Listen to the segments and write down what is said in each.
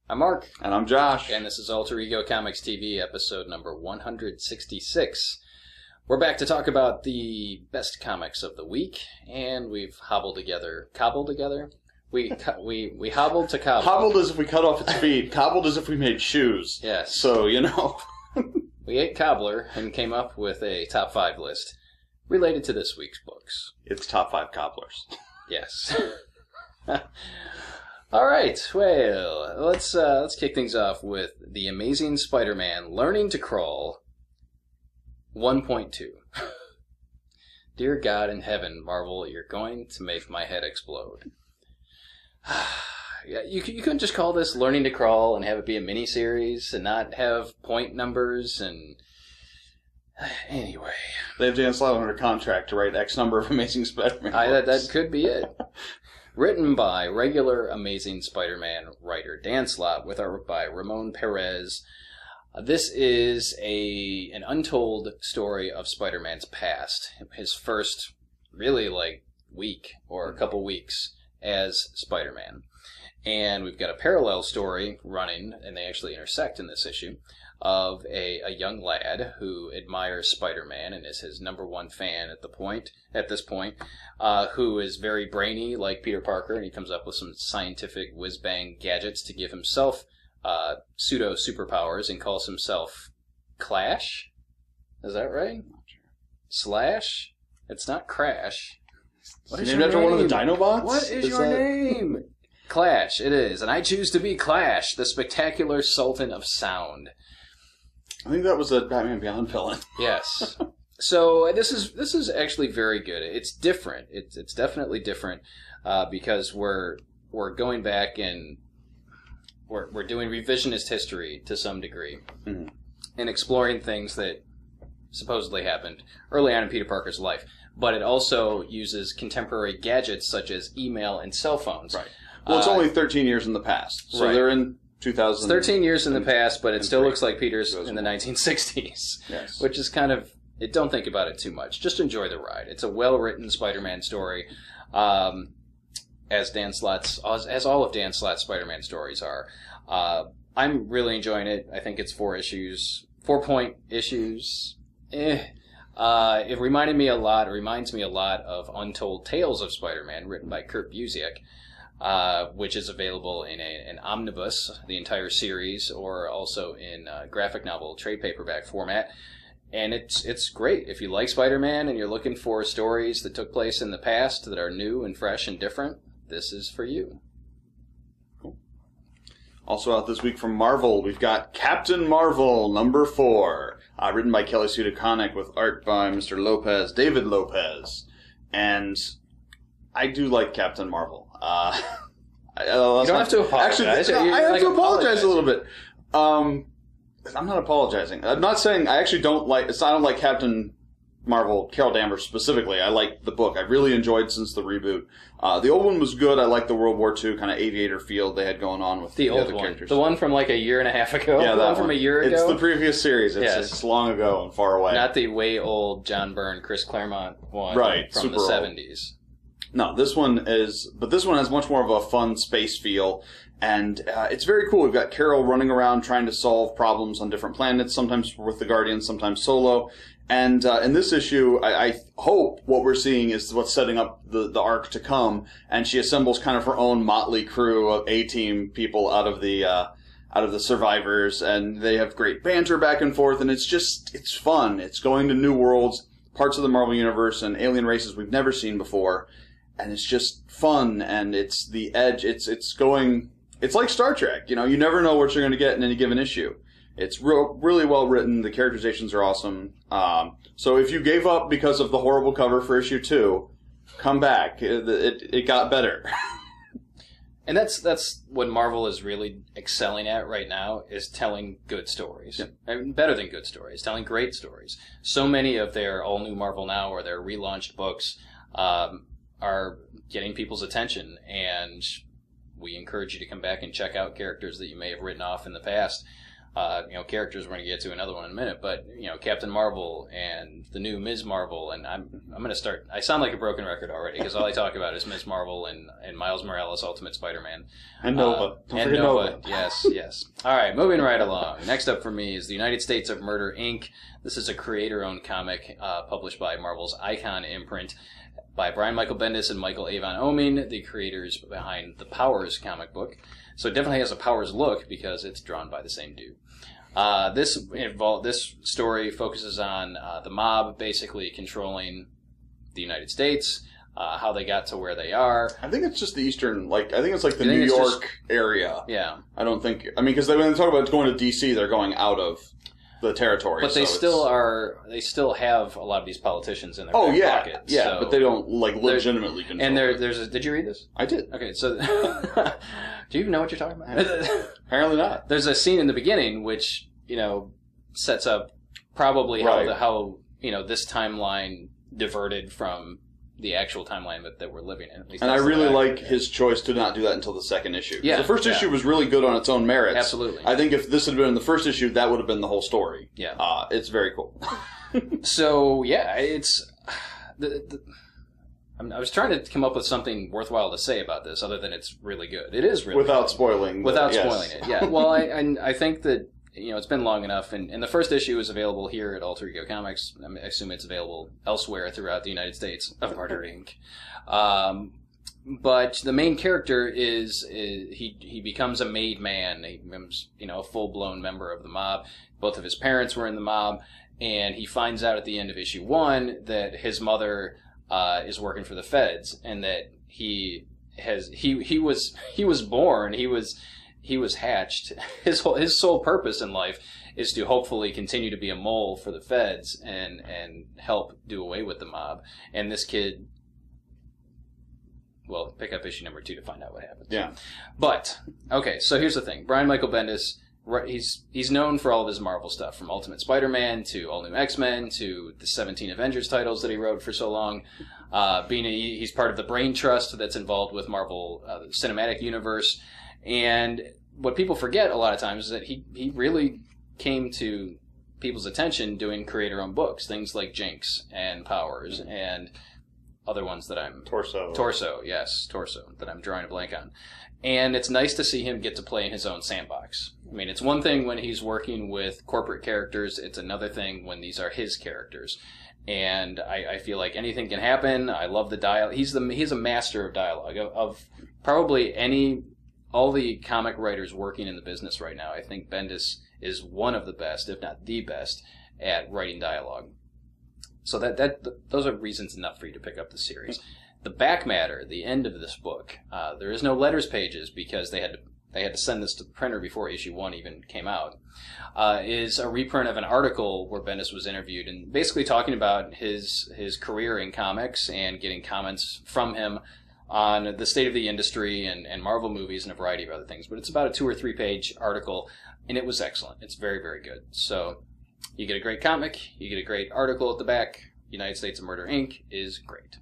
I'm Mark. And I'm Josh. And this is Alter Ego Comics TV, episode number 166. We're back to talk about the best comics of the week, and we've cobbled together? We hobbled to cobble. Hobbled as if we cut off its feet. Cobbled as if we made shoes. Yes. So, you know. We ate cobbler and came up with a top 5 list related to this week's books. It's top 5 cobblers. Yes. All right. Well, let's kick things off with The Amazing Spider-Man Learning to Crawl 1.2. Dear God in heaven, Marvel, you're going to make my head explode. Yeah, you couldn't just call this Learning to Crawl and have it be a miniseries and not have point numbers and... Anyway. They have Dan Slott under contract to write X number of Amazing Spider-Man books. That could be it. Written by regular Amazing Spider-Man writer Dan Slott with art by Ramon Perez. This is an untold story of Spider-Man's past. His first, really, week or a couple weeks as Spider-Man. And we've got a parallel story running, and they actually intersect in this issue, of a young lad who admires Spider-Man and is his number one fan at this point, who is very brainy like Peter Parker, and he comes up with some scientific whiz-bang gadgets to give himself pseudo-superpowers and calls himself Clash? Is that right? Slash? It's not Crash. What is your name? After one of the Dinobots? What is your name? Clash, it is. And I choose to be Clash, the spectacular sultan of sound. I think that was a Batman Beyond villain. Yes. So this is actually very good. It's different. It's definitely different because we're going back and we're doing revisionist history to some degree and exploring things that supposedly happened early on in Peter Parker's life. But it also uses contemporary gadgets such as email and cell phones. Right. Well, it's only 13 years in the past. So they're in 2000. It's 13 years in the past, but it still looks like Peter's in the 1960s. Yes. Which is kind of... Don't think about it too much. Just enjoy the ride. It's a well-written Spider-Man story, as all of Dan Slott's Spider-Man stories are. I'm really enjoying it. I think it's 4-point issues. It reminds me a lot of Untold Tales of Spider-Man, written by Kurt Busiek, which is available in an omnibus, the entire series, or also in graphic novel trade paperback format. And it's great. If you like Spider-Man and you're looking for stories that took place in the past that are new and fresh and different, this is for you. Cool. Also out this week from Marvel, we've got Captain Marvel number 4, written by Kelly Sue DeConnick with art by Mr. David Lopez. And I do like Captain Marvel. You don't have to apologize. Actually, I have to apologize a little bit. I'm not apologizing. I'm not saying I actually don't like... I don't like Captain Marvel, Carol Danvers specifically. I like the book. I really enjoyed since the reboot. The old one was good. I like the World War II kind of aviator feel they had going on with the old other one. characters. The one from a year and a half ago? Yeah, the one from a year ago? It's the previous series. It's long ago and far away. Not the way old John Byrne, Chris Claremont one from the 70s. No, this one has much more of a fun space feel, and it's very cool. We've got Carol running around trying to solve problems on different planets, sometimes with the Guardians, sometimes solo. And in this issue, I hope what we're seeing is what's setting up the arc to come, and she assembles kind of her own motley crew of A-team people out of the survivors, and they have great banter back and forth, and it's fun. It's going to new worlds, parts of the Marvel Universe, and alien races we've never seen before. And it's just fun, and it's the edge. It's like Star Trek. You know, you never know what you're going to get in any given issue. It's really well written. The characterizations are awesome. So if you gave up because of the horrible cover for issue 2, come back. It got better. And that's what Marvel is really excelling at right now, is telling good stories. Yeah. I mean, better than good stories, telling great stories. So many of their all-new Marvel Now or their relaunched books are getting people's attention, and we encourage you to come back and check out characters that you may have written off in the past. characters we're going to get to another one in a minute, but, Captain Marvel and the new Ms. Marvel, and I'm going to start, I sound like a broken record already, because all I talk about is Ms. Marvel and Miles Morales, Ultimate Spider-Man. And Nova. And Nova. Yes. All right, moving right along. Next up for me is The United States of Murder, Inc. This is a creator-owned comic published by Marvel's Icon imprint by Brian Michael Bendis and Michael Avon Oeming, the creators behind the Powers comic book. So it definitely has a Powers look because it's drawn by the same dude. This story focuses on the mob basically controlling the United States, how they got to where they are. I think it's just the eastern, I think it's like the New York area. Yeah. I don't think, because when they talk about going to D.C., they're going out of the territory. But they still have a lot of these politicians in their back pockets. Yeah, so but they don't, legitimately control. And did you read this? I did. Okay, so do you even know what you're talking about? Apparently not. There's a scene in the beginning which, sets up probably how this timeline diverted from the actual timeline that we're living in. At least, and I really like his choice to not do that until the second issue. Yeah, the first issue was really good on its own merits. Absolutely. I think if this had been in the first issue, that would have been the whole story. Yeah. It's very cool. So, yeah, it's... I was trying to come up with something worthwhile to say about this, other than it's really good. It is really Without good. spoiling. Without spoiling it, yeah. Well, I think that, it's been long enough, and the first issue is available here at Alter Ego Comics. I assume it's available elsewhere throughout the United States of Murder, Inc. But the main character he becomes a made man. He becomes, a full-blown member of the mob. Both of his parents were in the mob, and he finds out at the end of issue 1 that his mother is working for the feds, and that he was born, he was hatched. His sole purpose in life is to hopefully continue to be a mole for the feds and help do away with the mob. And this kid, well, pick up issue number 2 to find out what happens. Yeah. But okay, so here's the thing: Brian Michael Bendis. He's known for all of his Marvel stuff, from Ultimate Spider-Man to All New X-Men to the 17 Avengers titles that he wrote for so long. He's part of the Brain Trust that's involved with Marvel Cinematic Universe. And what people forget a lot of times is that he really came to people's attention doing creator-owned books, things like Jinx and Powers and other ones that I'm... Torso, that I'm drawing a blank on. And it's nice to see him get to play in his own sandbox. I mean, it's one thing when he's working with corporate characters, it's another thing when these are his characters. And I feel like anything can happen. I love the dialogue. He's a master of dialogue. Of probably all the comic writers working in the business right now, I think Bendis is one of the best, if not the best, at writing dialogue. So those are reasons enough for you to pick up the series. The back matter, the end of this book, there is no letters pages because they had to send this to the printer before issue 1 even came out, is a reprint of an article where Bendis was interviewed and basically talking about his career in comics and getting comments from him on the state of the industry and Marvel movies and a variety of other things. But it's about a 2 or 3 page article, and it was excellent. It's very, very good. So you get a great comic, you get a great article at the back. United States of Murder, Inc. is great.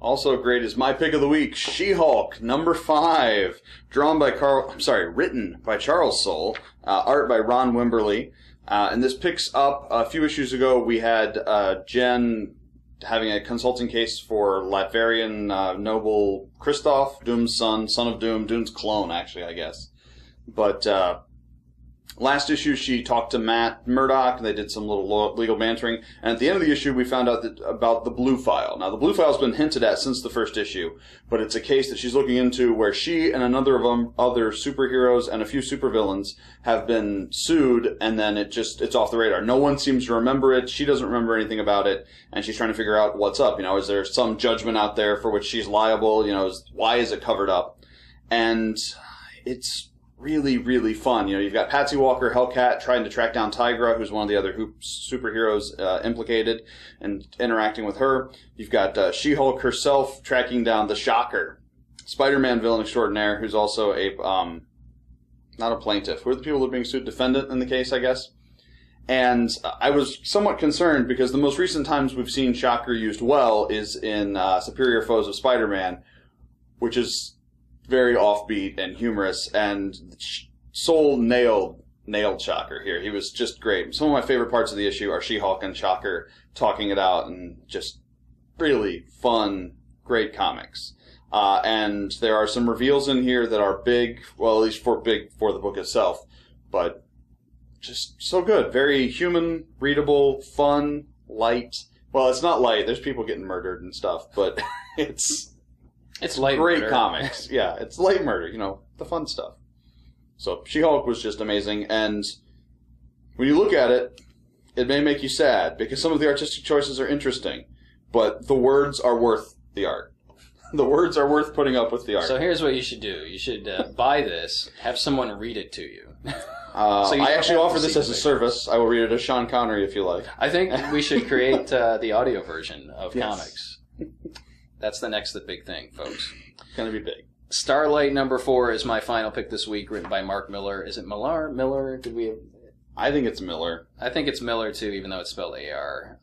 Also great is my pick of the week, She-Hulk, number 5, written by Charles Soule, art by Ron Wimberly, and this picks up, a few issues ago, we had Jen having a consulting case for Latvian noble Kristoff, Doom's son of Doom, Doom's clone, actually, I guess. But last issue, she talked to Matt Murdock, and they did some little legal bantering. And at the end of the issue, we found out about the Blue File. Now, the Blue File's been hinted at since the first issue, but it's a case that she's looking into where she and another of other superheroes and a few supervillains have been sued, and then it's off the radar. No one seems to remember it. She doesn't remember anything about it, and she's trying to figure out what's up. Is there some judgment out there for which she's liable? Why is it covered up? And it's really, really fun. You've got Patsy Walker, Hellcat, trying to track down Tigra, who's one of the other superheroes implicated, and interacting with her. You've got She-Hulk herself tracking down the Shocker, Spider-Man villain extraordinaire, who's also not a plaintiff. Who are the people that are being sued? Defendant in the case, I guess. And I was somewhat concerned because the most recent times we've seen Shocker used well is in Superior Foes of Spider-Man, which is very offbeat and humorous, and soul nailed Shocker here. He was just great. Some of my favorite parts of the issue are She-Hulk and Shocker talking it out, and just really fun, great comics. And there are some reveals in here that are big, well, at least big for the book itself, but just so good. Very human, readable, fun, light. Well, it's not light. There's people getting murdered and stuff, but it's light great murder. comics. Yeah, it's light murder, the fun stuff. So She-Hulk was just amazing, and when you look at it, it may make you sad, because some of the artistic choices are interesting, but the words are worth the art. The words are worth putting up with the art. So here's what you should do. You should buy this, have someone read it to you. I actually offer this as a service. I will read it as Sean Connery if you like. I think we should create the audio version of Yes. comics. That's the next big thing, folks. It's going to be big. Starlight #4 is my final pick this week, written by Mark Millar. Is it Millar? Miller? Did we? I think it's Miller. I think it's Miller too, even though it's spelled A-R.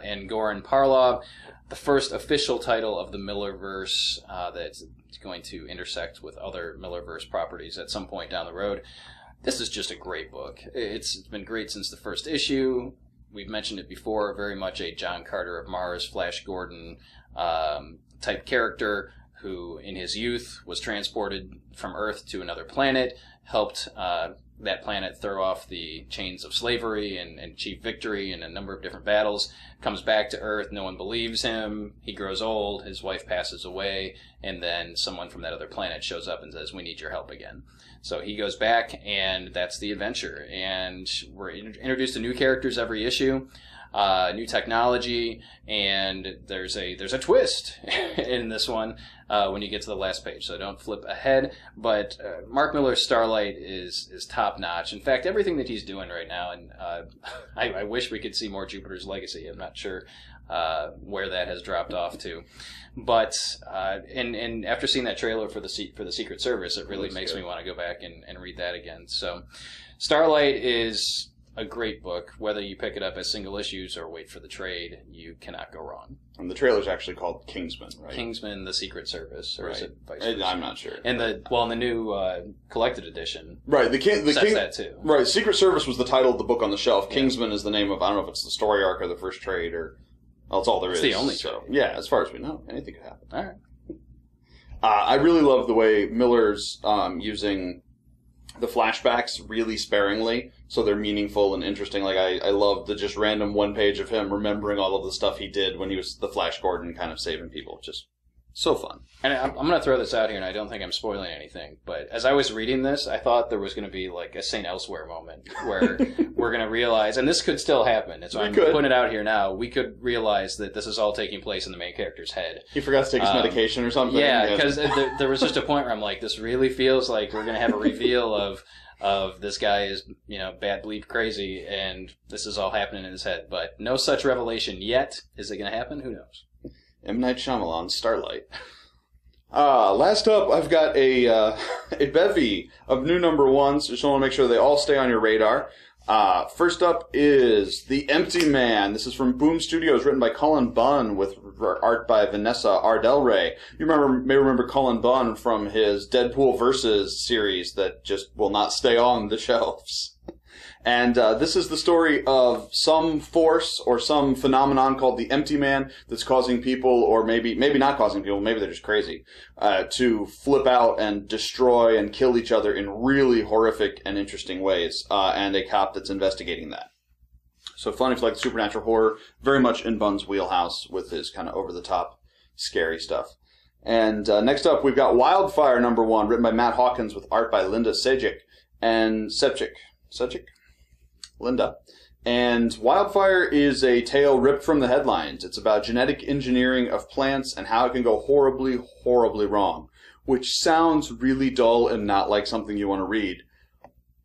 And Goran Parlov, the first official title of the Millerverse that's going to intersect with other Millerverse properties at some point down the road. This is just a great book. It's been great since the first issue. We've mentioned it before, very much a John Carter of Mars, Flash Gordon type character who, in his youth, was transported from Earth to another planet, helped that planet throw off the chains of slavery and achieve victory in a number of different battles, comes back to Earth, no one believes him, he grows old, his wife passes away, and then someone from that other planet shows up and says, we need your help again. So he goes back, and that's the adventure. And we're introduced to new characters every issue, new technology, and there's a twist in this one when you get to the last page. So don't flip ahead. But Mark Millar's Starlight is top notch. In fact, everything that he's doing right now, and I wish we could see more Jupiter's Legacy. I'm not sure where that has dropped off to. But and after seeing that trailer for the Secret Service, it really makes me want to go back and read that again. So Starlight is a great book. Whether you pick it up as single issues or wait for the trade, you cannot go wrong. And the trailer's actually called Kingsman, right? Kingsman, the Secret Service, or is it vice versa? versa? I'm not sure. And the new collected edition, right? Says that too. Right, Secret Service was the title of the book on the shelf. Yeah. Kingsman is the name of, I don't know if it's the story arc or the first trade, or that's all there is. It's the only trade. Yeah, as far as we know, anything could happen. All right. I really love the way Miller's using the flashbacks really sparingly, so they're meaningful and interesting. Like, I love the just random one page of him remembering all of the stuff he did when he was the Flash Gordon kind of saving people. Just so fun. And I'm going to throw this out here, and I don't think I'm spoiling anything, but as I was reading this, I thought there was going to be like a St. Elsewhere moment where we're going to realize, and this could still happen, so I'm putting it out here now, we could realize that this is all taking place in the main character's head. He forgot to take his medication or something? Yeah, because there was just a point where I'm like, this really feels like we're going to have a reveal of this guy is, bad bleep crazy, and this is all happening in his head. But no such revelation yet. Is it going to happen? Who knows? M. Night Shyamalan's Starlight. Last up, I've got a bevy of new #1s. Just want to make sure they all stay on your radar. First up is The Empty Man. This is from Boom Studios, written by Cullen Bunn with art by Vanessa Ardellray. You may remember Cullen Bunn from his Deadpool Versus series that just will not stay on the shelves. And this is the story of some force or some phenomenon called the Empty Man that's causing people, or maybe not causing people, maybe they're just crazy, to flip out and destroy and kill each other in really horrific and interesting ways, and a cop that's investigating that. So fun if you like supernatural horror, very much in Bunn's wheelhouse with his kind of over-the-top scary stuff. And next up, we've got Wildfire #1, written by Matt Hawkins with art by Linda Sejic and Sepchik. Linda. And Wildfire is a tale ripped from the headlines. It's about genetic engineering of plants and how it can go horribly, horribly wrong, which sounds really dull and not like something you want to read.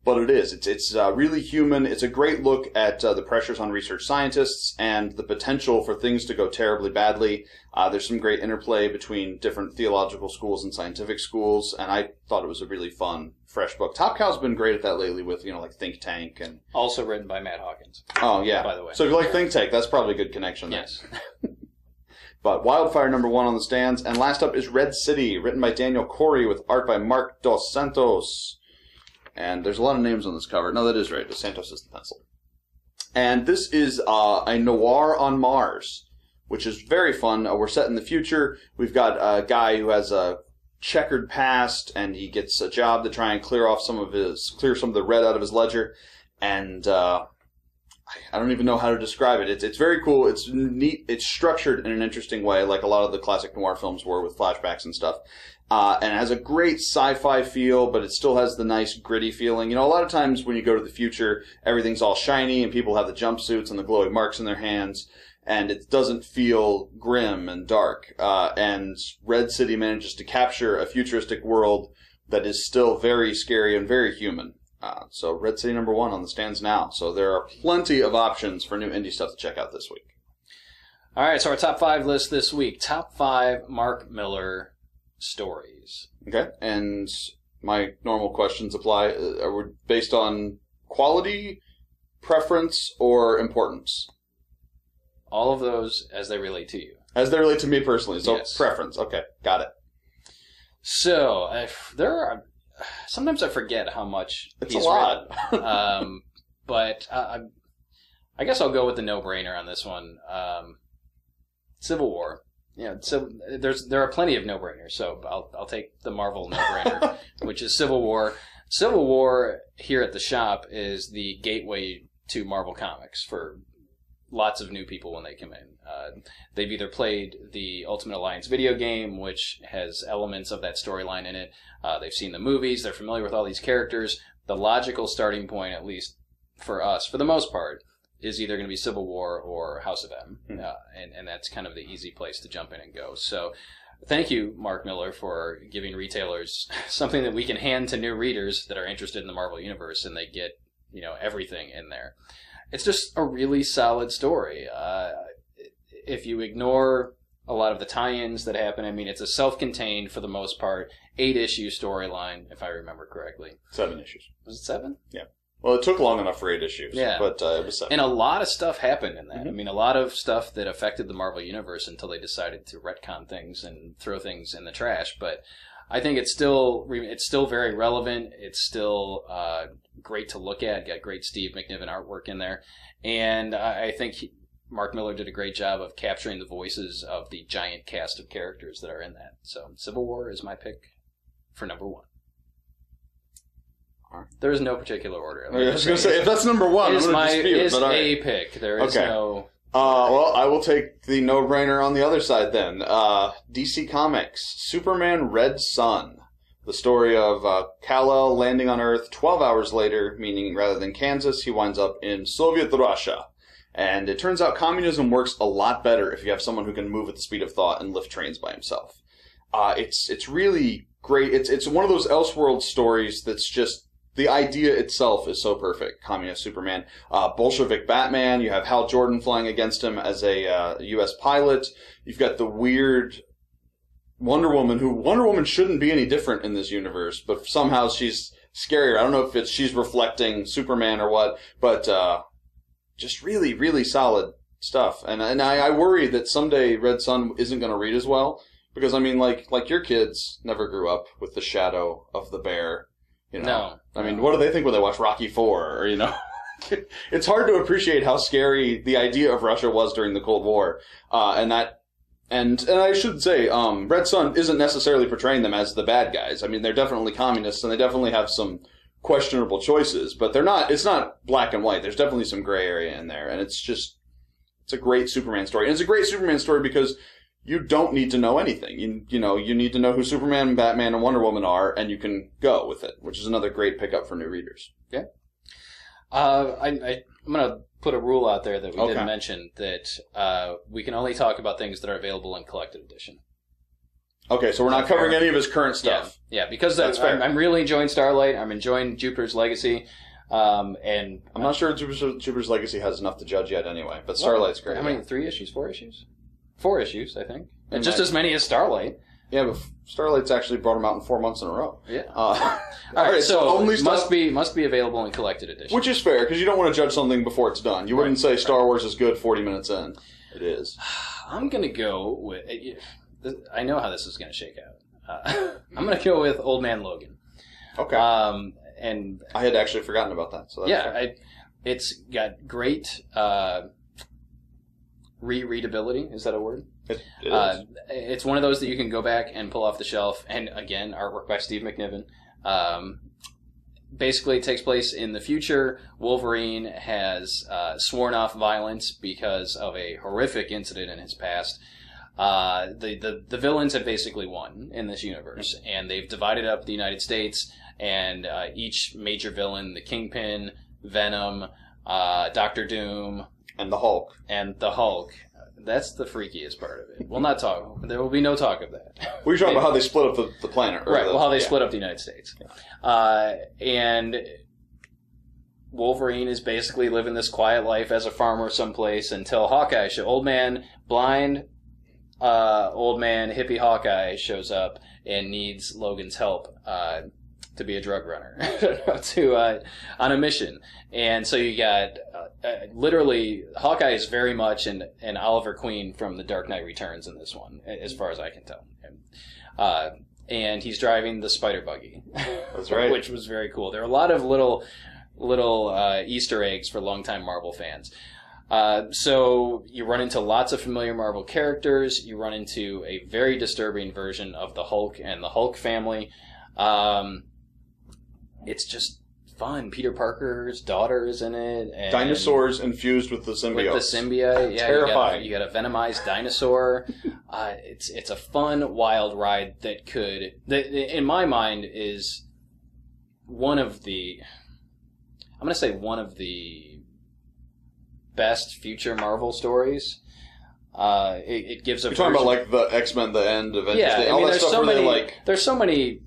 But it is. It's really human. It's a great look at the pressures on research scientists and the potential for things to go terribly badly. There's some great interplay between different theological schools and scientific schools, and I thought it was a really fun, fresh book. Top Cow's been great at that lately with, like Think Tank. And also written by Matt Hawkins. Oh, yeah. By the way. So if you like Think Tank, that's probably a good connection there. Yes. But Wildfire #1 on the stands. And last up is Red City, written by Daniel Corey with art by Mark Dos Santos. And there's a lot of names on this cover. No, that is right. Santos is the pencil. And this is a noir on Mars, which is very fun. We're set in the future. We've got a guy who has a checkered past, and he gets a job to try and clear some of the red out of his ledger. And I don't even know how to describe it. It's very cool. It's neat. It's structured in an interesting way, like a lot of the classic noir films were with flashbacks and stuff. And it has a great sci-fi feel, but it still has the nice gritty feeling. You know, a lot of times when you go to the future, everything's all shiny and people have the jumpsuits and the glowing marks in their hands, and it doesn't feel grim and dark. And Red City manages to capture a futuristic world that is still very scary and very human. So Red City #1 on the stands now. So there are plenty of options for new indie stuff to check out this week. All right, so our top 5 list this week. Top 5 Mark Millar stories. Okay, and my normal questions apply. Are we based on quality, preference, or importance? All of those as they relate to you. As they relate to me personally, so yes. Preference. Okay, got it. So, there are... Sometimes I forget how much it's he's a lot. But I guess I'll go with the no-brainer on this one. Civil War. Yeah, so there are plenty of no-brainers, so I'll take the Marvel no-brainer, which is Civil War. Civil War here at the shop is the gateway to Marvel Comics for lots of new people when they come in. They've either played the Ultimate Alliance video game, which has elements of that storyline in it. They've seen the movies. They're familiar with all these characters. The logical starting point, at least for us, for the most part, is either going to be Civil War or House of M. And that's kind of the easy place to jump in and go. So thank you, Mark Millar, for giving retailers something that we can hand to new readers that are interested in the Marvel Universe, and they get, everything in there. It's just a really solid story. If you ignore a lot of the tie-ins that happen, I mean, it's a self-contained, for the most part, 8-issue storyline, if I remember correctly. 7 issues. Was it 7? Yeah. Well, it took long enough for 8 issues, but it was 7. And a lot of stuff happened in that. Mm-hmm. I mean, a lot of stuff that affected the Marvel Universe until they decided to retcon things and throw things in the trash. But I think it's still very relevant. It's still great to look at. Got great Steve McNiven artwork in there. And I think Mark Millar did a great job of capturing the voices of the giant cast of characters that are in that. So Civil War is my pick for #1. There is no particular order. I was going to say, if that's #1, I'm going to dispute. Is a pick. There is no... well, I will take the no-brainer on the other side then. DC Comics, Superman Red Sun. The story of Kal-El landing on Earth 12 hours later, meaning rather than Kansas, he winds up in Soviet Russia. And it turns out communism works a lot better if you have someone who can move at the speed of thought and lift trains by himself. It's really great. It's one of those Elseworld stories that's just... The idea itself is so perfect. Communist Superman. Bolshevik Batman. You have Hal Jordan flying against him as a U.S. pilot. You've got the weird Wonder Woman, who Wonder Woman shouldn't be any different in this universe, but somehow she's scarier. I don't know if she's reflecting Superman or what, but just really, really solid stuff. And I worry that someday Red Sun isn't going to read as well, because, I mean, like your kids never grew up with the shadow of the bear. No. I mean, what do they think when they watch Rocky IV? Or, it's hard to appreciate how scary the idea of Russia was during the Cold War. And I should say, Red Sun isn't necessarily portraying them as the bad guys. I mean, they're definitely communists, and they definitely have some questionable choices, but it's not black and white. There's definitely some gray area in there, and it's a great Superman story. And it's a great Superman story because you don't need to know anything. You need to know who Superman, Batman, and Wonder Woman are, and you can go with it, which is another great pickup for new readers. Yeah. I'm going to put a rule out there that we didn't mention, that we can only talk about things that are available in collected edition. Okay, so we're not covering any of his current stuff. Yeah, because I'm really enjoying Starlight. I'm enjoying Jupiter's Legacy. And I'm not sure Jupiter's Legacy has enough to judge yet anyway, but Starlight's great. How many? 3 issues? 4 issues? 4 issues, I think. And just as many as Starlight. Yeah, but Starlight's actually brought them out in 4 months in a row. Yeah. All right, so only stuff must be available in collected edition. Which is fair, because you don't want to judge something before it's done. You wouldn't say Star Wars is good 40 minutes in. It is. I'm going to go with... I know how this is going to shake out. I'm going to go with Old Man Logan. Okay. and I had actually forgotten about that. So that's it's got great rereadability. Is that a word? It is. It's one of those that you can go back and pull off the shelf. And again, artwork by Steve McNiven. Basically, it takes place in the future. Wolverine has sworn off violence because of a horrific incident in his past. The villains have basically won in this universe, and they've divided up the United States, and each major villain, the Kingpin, Venom, Doctor Doom, and the Hulk. That's the freakiest part of it. We'll not talk. There will be no talk of that. We're talking about how they split up the planet. Right, how they split up the United States. And Wolverine is basically living this quiet life as a farmer someplace until Hawkeye old man, hippie Hawkeye shows up and needs Logan's help to be a drug runner on a mission. And so you got literally Hawkeye is very much an Oliver Queen from The Dark Knight Returns in this one, as far as I can tell. And he's driving the spider buggy. That's right. Which was very cool. There are a lot of little Easter eggs for longtime Marvel fans. So you run into lots of familiar Marvel characters. You run into a very disturbing version of the Hulk and the Hulk family. It's just fun. Peter Parker's daughter is in it. And dinosaurs infused with the symbiote. With the symbiote, yeah. Terrifying. You got a venomized dinosaur. It's a fun, wild ride that in my mind, is one of the best future Marvel stories. It gives a. You're talking about like the X-Men, the end, Avengers. Yeah, all that stuff there's so many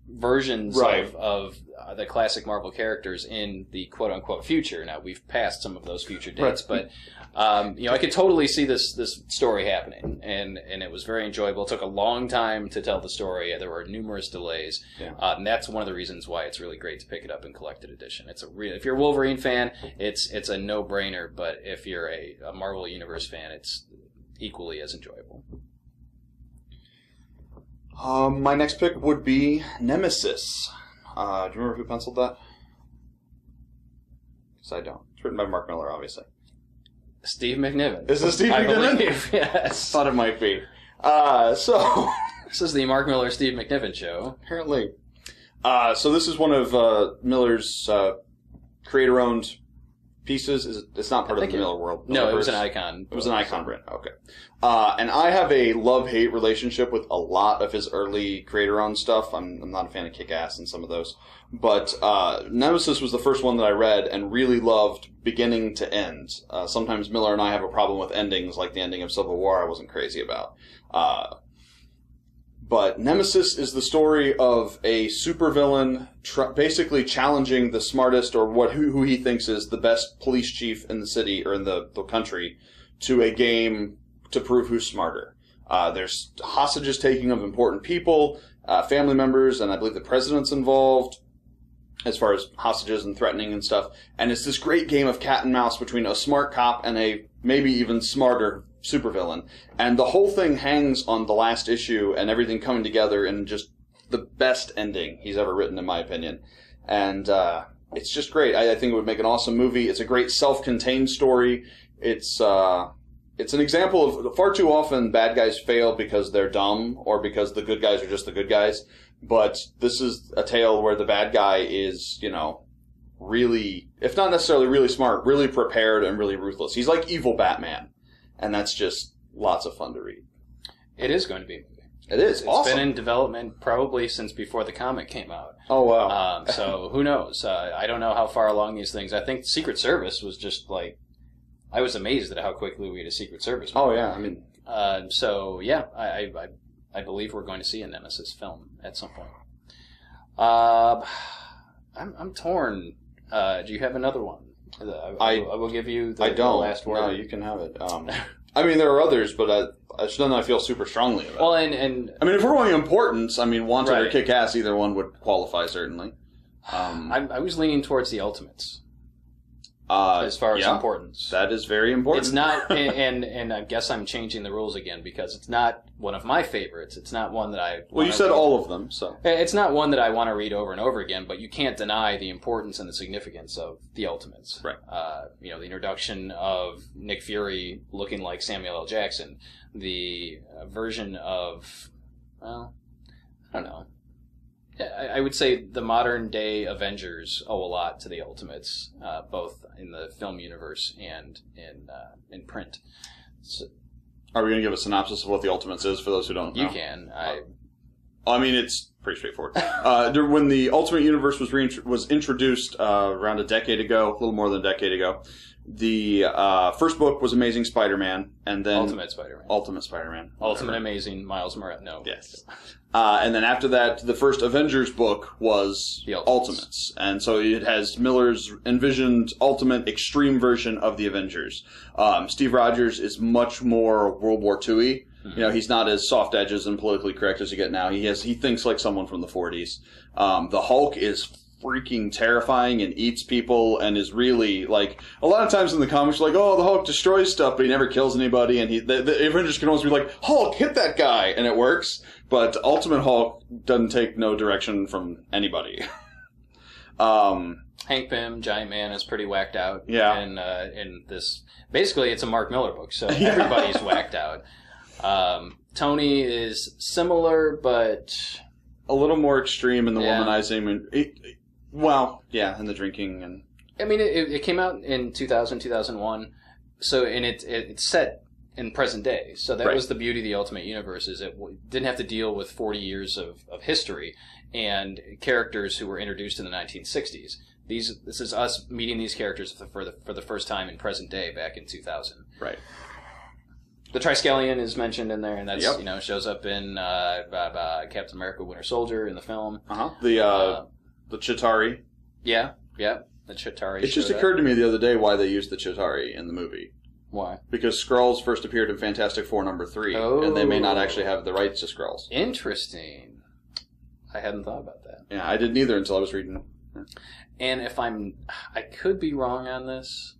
versions right. of the classic Marvel characters in the quote-unquote future. Now, we've passed some of those future dates, right. but I could totally see this story happening, and it was very enjoyable. It took a long time to tell the story. There were numerous delays, and that's one of the reasons why it's really great to pick it up in collected edition. If you're a Wolverine fan, it's a no-brainer, but if you're a Marvel Universe fan, it's equally as enjoyable. My next pick would be Nemesis. Do you remember who penciled that? Because I don't. It's written by Mark Millar, obviously. Steve McNiven. Is it Steve McNiven? I believe, yes. Thought it might be. This is the Mark Millar Steve McNiven show. Apparently. So this is one of Millar's creator-owned pieces. It's not part of the Miller world. No, it was an Icon. It was an Icon brand. Okay. And I have a love-hate relationship with a lot of his early creator-owned stuff. I'm not a fan of Kick-Ass and some of those. But Nemesis was the first one that I read and really loved beginning to end. Sometimes Miller and I have a problem with endings, like the ending of Civil War I wasn't crazy about. But Nemesis is the story of a supervillain basically challenging the smartest, or who he thinks is the best police chief in the city or in the country, to a game to prove who's smarter. There's hostages taking of important people, family members, and I believe the president's involved as far as hostages and threatening and stuff. And it's this great game of cat and mouse between a smart cop and a maybe even smarter supervillain. And the whole thing hangs on the last issue and everything coming together in just the best ending he's ever written, in my opinion. And it's just great. I think it would make an awesome movie. It's a great self-contained story. It's an example of far too often bad guys fail because they're dumb or because the good guys are just the good guys. But this is a tale where the bad guy is, really, if not necessarily really smart, really prepared and really ruthless. He's like evil Batman. And that's just lots of fun to read. It is going to be a movie. It is. It's awesome. Been in development probably since before the comic came out. Oh, wow. So who knows? I don't know how far along these things. I think Secret Service was just like, I was amazed at how quickly we had a Secret Service movie. Oh, yeah. I mean, so yeah, I believe we're going to see a Nemesis film at some point. I'm torn. Do you have another one? I will give you the last word. No, you can have it. I mean, there are others, but it's none I feel super strongly about. Well, and I mean, if we're going importance, I mean, Wanted or Kick-Ass, either one would qualify, certainly. I was leaning towards the Ultimates. as far as importance. That is very important. It's not, and I guess I'm changing the rules again because it's not one of my favorites. It's not one that I. Well, you said all of them, so it's not one that I want to read over and over again. But you can't deny the importance and the significance of the Ultimates. Right. The introduction of Nick Fury looking like Samuel L. Jackson, the version of, well, I don't know. I would say the modern day Avengers owe a lot to the Ultimates, both in the film universe and in print. So, are we going to give a synopsis of what the Ultimates is for those who don't know? You can. I mean, it's pretty straightforward. When the Ultimate Universe was introduced around a decade ago, a little more than a decade ago, the first book was Amazing Spider-Man, and then Ultimate Spider-Man. Ultimate Amazing Miles Morales. No. Yes. And then after that, the first Avengers book was the Ultimates. And so it has Millar's envisioned ultimate extreme version of the Avengers. Steve Rogers is much more World War II-y. You know, he's not as soft edges and politically correct as you get now. He thinks like someone from the 40s. The Hulk is freaking terrifying and eats people and is really, like, a lot of times in the comics, like, oh, the Hulk destroys stuff, but he never kills anybody, and the Avengers can always be like, Hulk, hit that guy, and it works. But Ultimate Hulk doesn't take no direction from anybody. Hank Pym, Giant Man, is pretty whacked out. Yeah. And in this, basically, it's a Mark Millar book, so everybody's whacked out. Tony is similar, but a little more extreme in the womanizing and and the drinking and. I mean, it came out in 2000, 2001, so it's set in present day. So that was the beauty of the Ultimate Universe, is it didn't have to deal with 40 years of history and characters who were introduced in the 1960s. This is us meeting these characters for the first time in present day back in 2000. Right. The Triskelion is mentioned in there, and that's shows up in Captain America: Winter Soldier in the film. The Chitauri. Yeah, the Chitauri. It just occurred to me the other day why they used the Chitauri in the movie. Why? Because Skrulls first appeared in Fantastic Four #3, and they may not actually have the rights to Skrulls. Interesting. I hadn't thought about that. Yeah, I didn't either until I was reading. And I could be wrong on this.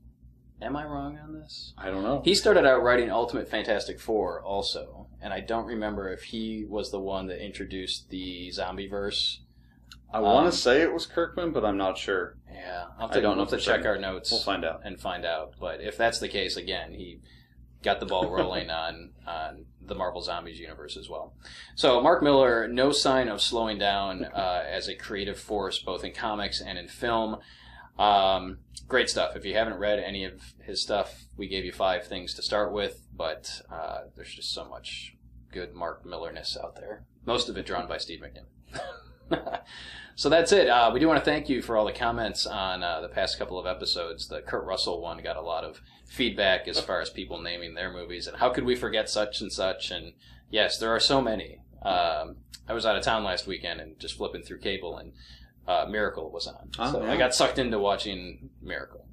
Am I wrong on this? I don't know. He started out writing Ultimate Fantastic Four also, and I don't remember if he was the one that introduced the zombie-verse. I want to say it was Kirkman, but I'm not sure. Yeah, I'll have to check our notes. We'll find out. But if that's the case, again, he got the ball rolling on the Marvel Zombies universe as well. So Mark Millar, no sign of slowing down as a creative force, both in comics and in film. Great stuff. If you haven't read any of his stuff, we gave you 5 things to start with, but there's just so much good Mark Millar-ness out there. Most of it drawn by Steve McNiven. So that's it. We do want to thank you for all the comments on the past couple of episodes. The Kurt Russell one got a lot of feedback as far as people naming their movies, and how could we forget such and such? And yes, there are so many. I was out of town last weekend and just flipping through cable, and Miracle was on. I got sucked into watching Miracle.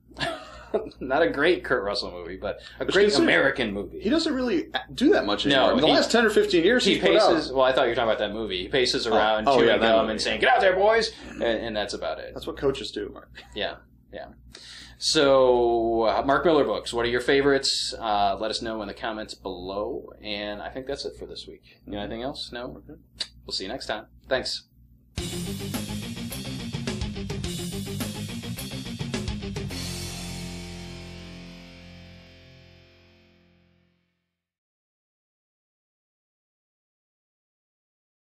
Not a great Kurt Russell movie, but a great American movie. He doesn't really do that much anymore. No, in the last 10 or 15 years, he paces. Well, I thought you were talking about that movie. He paces around chewing gum and saying, "Get out there, boys!" And that's about it. That's what coaches do, Mark. Yeah. So, Mark Millar books. What are your favorites? Let us know in the comments below. And I think that's it for this week. You got anything else? No? We'll see you next time. Thanks.